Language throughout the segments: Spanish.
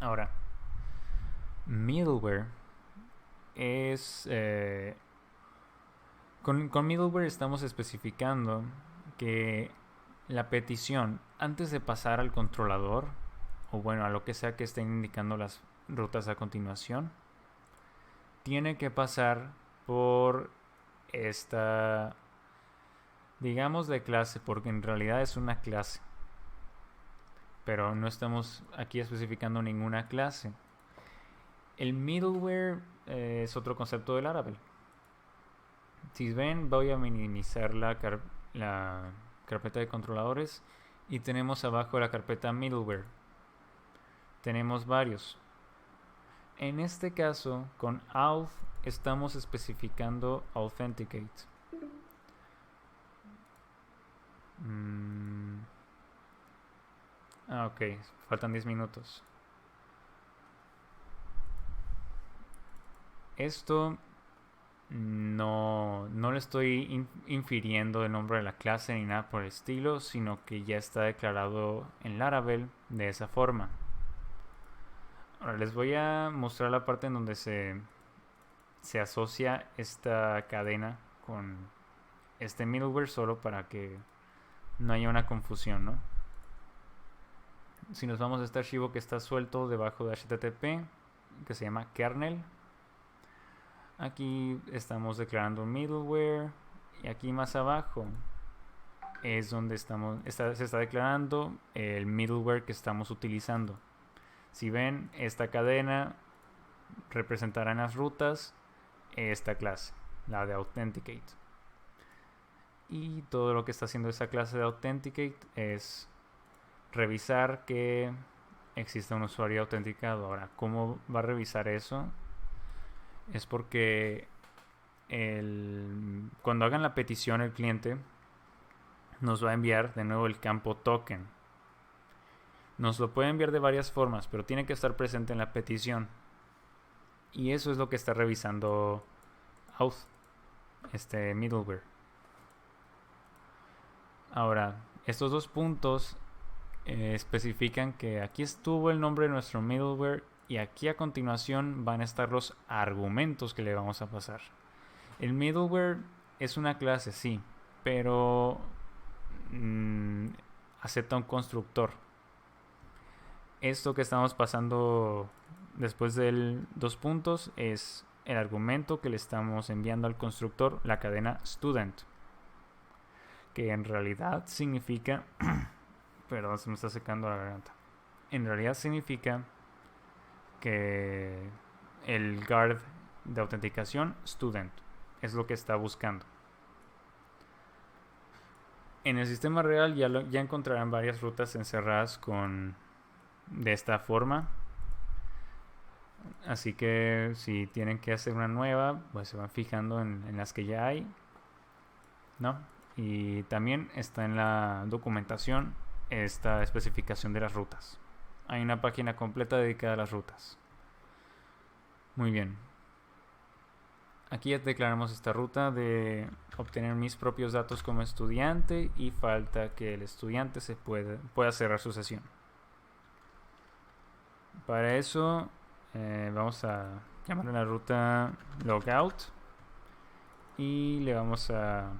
Ahora, middleware es... con middleware estamos especificando que la petición antes de pasar al controlador, o bueno, a lo que sea que estén indicando las rutas a continuación, tiene que pasar por esta, digamos, de clase, porque en realidad es una clase, pero no estamos aquí especificando ninguna clase. El middleware es otro concepto del Laravel. Si ven, voy a minimizar la carpeta de controladores y tenemos abajo la carpeta middleware. Tenemos varios. En este caso, con auth estamos especificando authenticate. Mm, ok, faltan 10 minutos. Esto no le estoy infiriendo el nombre de la clase ni nada por el estilo, sino que ya está declarado en Laravel de esa forma. Ahora les voy a mostrar la parte en donde se asocia esta cadena con este middleware solo para que no haya una confusión, ¿no? Si nos vamos a este archivo que está suelto debajo de HTTP, que se llama kernel, aquí estamos declarando un middleware y aquí más abajo es donde se está declarando el middleware que estamos utilizando. Si ven, esta cadena representará en las rutas esta clase, la de authenticate. Y todo lo que está haciendo esa clase de authenticate es revisar que existe un usuario autenticado. Ahora, ¿cómo va a revisar eso? Es porque cuando hagan la petición el cliente nos va a enviar de nuevo el campo token. Nos lo puede enviar de varias formas, pero tiene que estar presente en la petición. Y eso es lo que está revisando auth, este middleware. Ahora, estos dos puntos especifican que aquí estuvo el nombre de nuestro middleware y aquí a continuación van a estar los argumentos que le vamos a pasar. El middleware es una clase, sí, pero acepta un constructor. Esto que estamos pasando después del dos puntos es el argumento que le estamos enviando al constructor, la cadena student, que en realidad significa perdón, se me está secando la garganta. En realidad significa que el guard de autenticación student es lo que está buscando. En el sistema real ya encontrarán varias rutas encerradas de esta forma. Así que si tienen que hacer una nueva, pues se van fijando en las que ya hay, ¿no? Y también está en la documentación esta especificación de las rutas. Hay una página completa dedicada a las rutas. Muy bien. Aquí ya declaramos esta ruta de obtener mis propios datos como estudiante y falta que el estudiante pueda cerrar su sesión. Para eso vamos a llamar a la ruta logout y le vamos a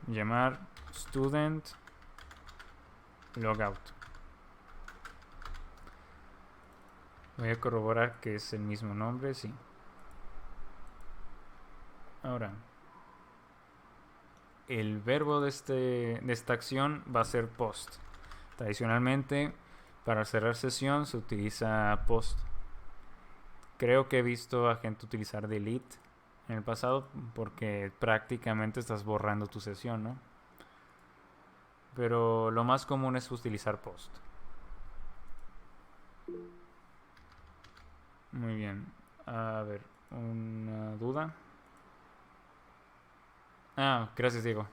llamar student logout. Voy a corroborar que es el mismo nombre, sí. Ahora, el verbo de esta acción va a ser post. Tradicionalmente, para cerrar sesión se utiliza post. Creo que he visto a gente utilizar delete en el pasado porque prácticamente estás borrando tu sesión, ¿no? Pero lo más común es utilizar post. Muy bien. A ver, una duda. Gracias, Diego.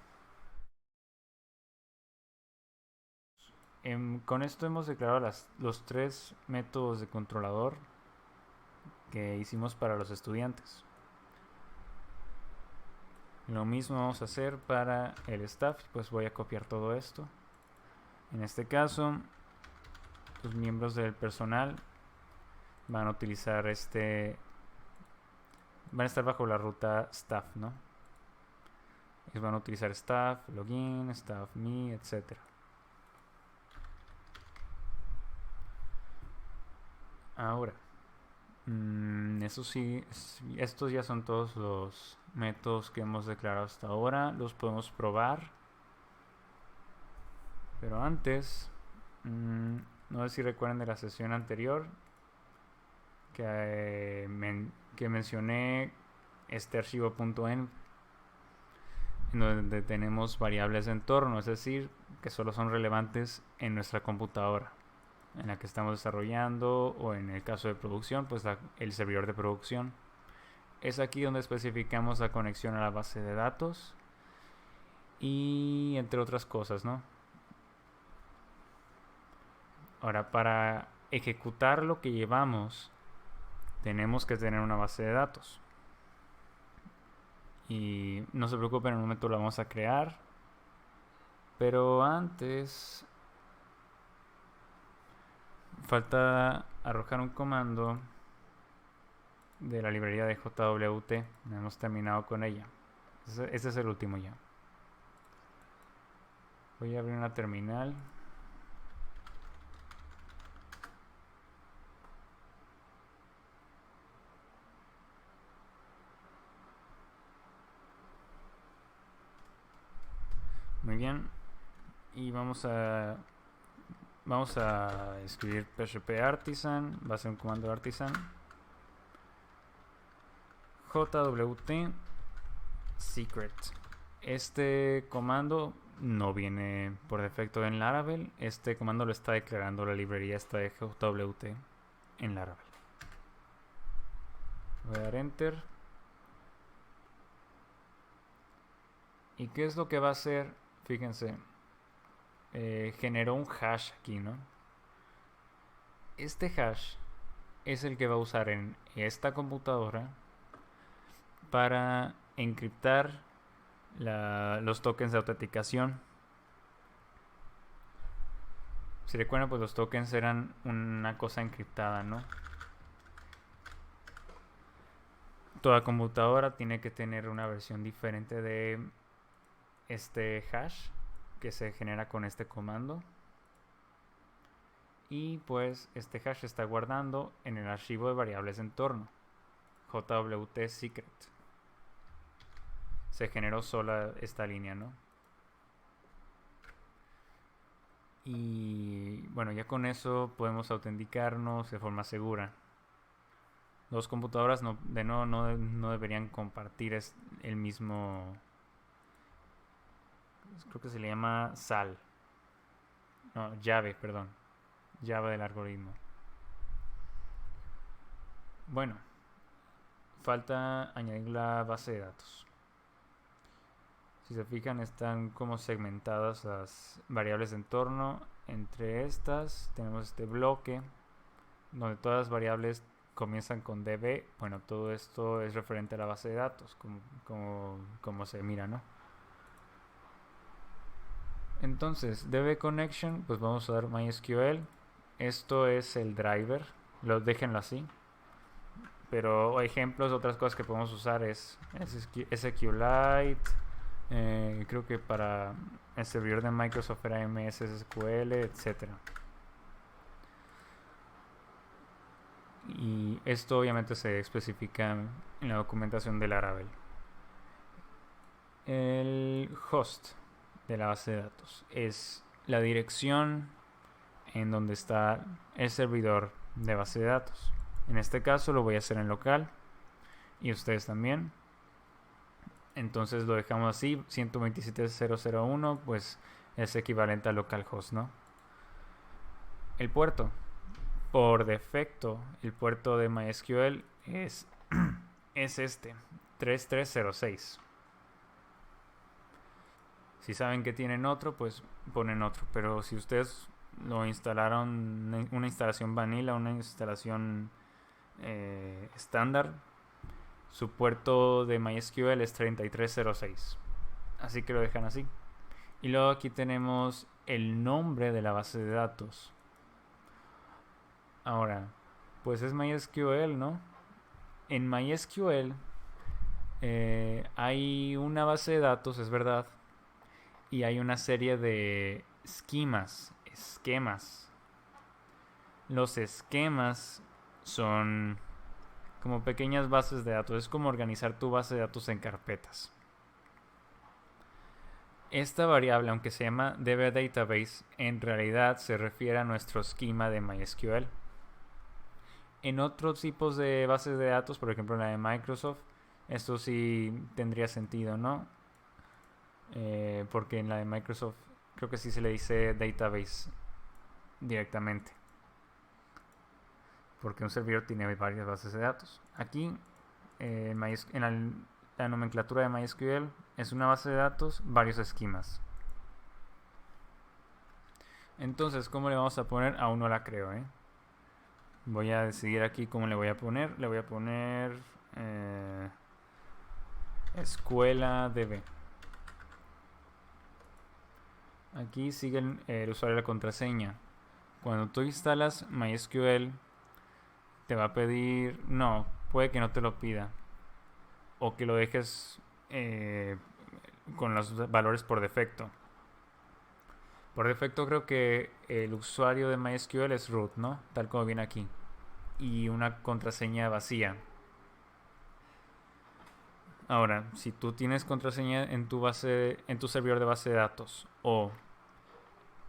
Con esto hemos declarado los tres métodos de controlador que hicimos para los estudiantes. Lo mismo vamos a hacer para el staff, pues voy a copiar todo esto. En este caso, los miembros del personal van a utilizar van a estar bajo la ruta staff, ¿no? Ellos van a utilizar staff, login, staff me, etcétera. Ahora, eso sí, estos ya son todos los métodos que hemos declarado hasta ahora. Los podemos probar. Pero antes, no sé si recuerdan de la sesión anterior que mencioné este archivo .env, en donde tenemos variables de entorno, es decir, que solo son relevantes en nuestra computadora en la que estamos desarrollando, o en el caso de producción, pues el servidor de producción. Es aquí donde especificamos la conexión a la base de datos y entre otras cosas, ¿no? Ahora, para ejecutar lo que llevamos, tenemos que tener una base de datos. Y no se preocupen, en un momento la vamos a crear. Pero antes falta arrojar un comando de la librería de JWT. No hemos terminado con ella. Este es el último ya. Voy a abrir una terminal. Muy bien. Y vamos a escribir php artisan. Va a ser un comando artisan. JWT secret. Este comando no viene por defecto en Laravel. Este comando lo está declarando la librería esta de JWT en Laravel. Voy a dar enter. ¿Y qué es lo que va a hacer? Fíjense, generó un hash aquí, ¿no? Este hash es el que va a usar en esta computadora para encriptar los tokens de autenticación. Si recuerdan, pues los tokens eran una cosa encriptada, ¿no? Toda computadora tiene que tener una versión diferente de este hash que se genera con este comando. Y pues este hash está guardando en el archivo de variables de entorno, JWT secret. Se generó sola esta línea, ¿no? Y bueno, ya con eso podemos autenticarnos de forma segura. Dos computadoras no deberían compartir el mismo, creo que se le llama llave del algoritmo. Bueno, falta añadir la base de datos. Si se fijan, están como segmentadas las variables de entorno. Entre estas tenemos este bloque donde todas las variables comienzan con db. Bueno, todo esto es referente a la base de datos, como se mira, ¿no? Entonces, db connection, pues vamos a dar MySQL. Esto es el driver, déjenlo así. Pero ejemplos, otras cosas que podemos usar es SQLite. Creo que para el servidor de Microsoft era MS SQL, etc. Y esto obviamente se especifica en la documentación de Laravel. El host de la base de datos es la dirección en donde está el servidor de base de datos. En este caso lo voy a hacer en local y ustedes también. Entonces lo dejamos así, 127.0.0.1, pues es equivalente a localhost, ¿no? El puerto, por defecto, el puerto de MySQL es este, 3306. Si saben que tienen otro, pues ponen otro. Pero si ustedes lo instalaron, una instalación vanilla, una instalación estándar, su puerto de MySQL es 3306. Así que lo dejan así. Y luego aquí tenemos el nombre de la base de datos. Ahora, Pues es MySQL, ¿no? En MySQL hay una base de datos, es verdad, y hay una serie de esquemas. Los esquemas son como pequeñas bases de datos, es como organizar tu base de datos en carpetas. Esta variable, aunque se llama dbDatabase, en realidad se refiere a nuestro esquema de MySQL. En otros tipos de bases de datos, por ejemplo la de Microsoft, esto sí tendría sentido, ¿no? Porque en la de Microsoft creo que sí se le dice database directamente, porque un servidor tiene varias bases de datos. Aquí en la nomenclatura de MySQL es una base de datos, varios esquemas. Entonces, ¿cómo le vamos a poner? Aún no la creo, ¿eh? Voy a decidir aquí cómo le voy a poner. Le voy a poner escuela db. Aquí sigue el usuario de la contraseña. Cuando tú instalas MySQL, te va a pedir... No, puede que no te lo pida. O que lo dejes con los valores por defecto. Por defecto creo que el usuario de MySQL es root, ¿no? Tal como viene aquí. Y una contraseña vacía. Ahora, si tú tienes contraseña en tu servidor de base de datos, o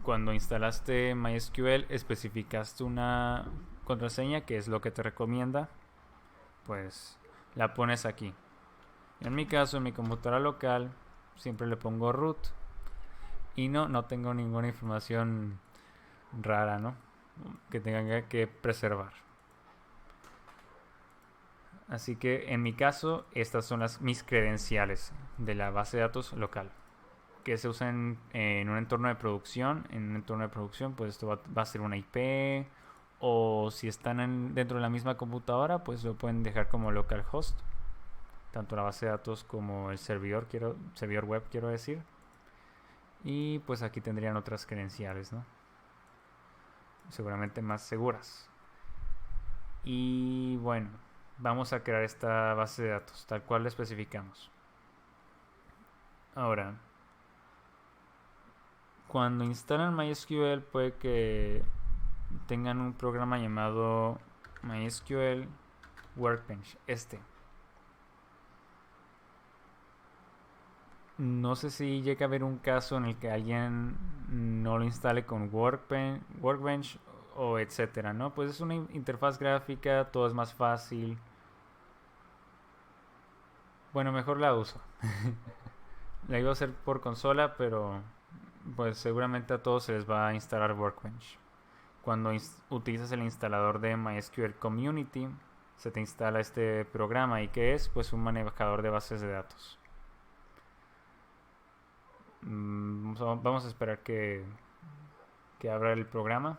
cuando instalaste MySQL especificaste una contraseña que es lo que te recomienda, pues la pones aquí. En mi caso, en mi computadora local, siempre le pongo root. Y no tengo ninguna información rara, ¿no? Que tenga que preservar. Así que en mi caso, estas son mis credenciales de la base de datos local, que se usan en un entorno de producción. En un entorno de producción, pues esto va a ser una IP, o si están dentro de la misma computadora, pues lo pueden dejar como localhost, tanto la base de datos como el servidor web, quiero decir. Y pues aquí tendrían otras credenciales, ¿no? Seguramente más seguras. Y bueno, vamos a crear esta base de datos tal cual la especificamos. Ahora, cuando instalan MySQL puede que tengan un programa llamado MySQL Workbench. No sé si llega a haber un caso en el que alguien no lo instale con Workbench o etcétera, ¿no? Pues es una interfaz gráfica, todo es más fácil. Bueno, mejor la uso. La iba a hacer por consola, pero pues seguramente a todos se les va a instalar Workbench. Cuando utilizas el instalador de MySQL Community, se te instala este programa. ¿Y qué es? Pues un manejador de bases de datos. Vamos a esperar que abra el programa.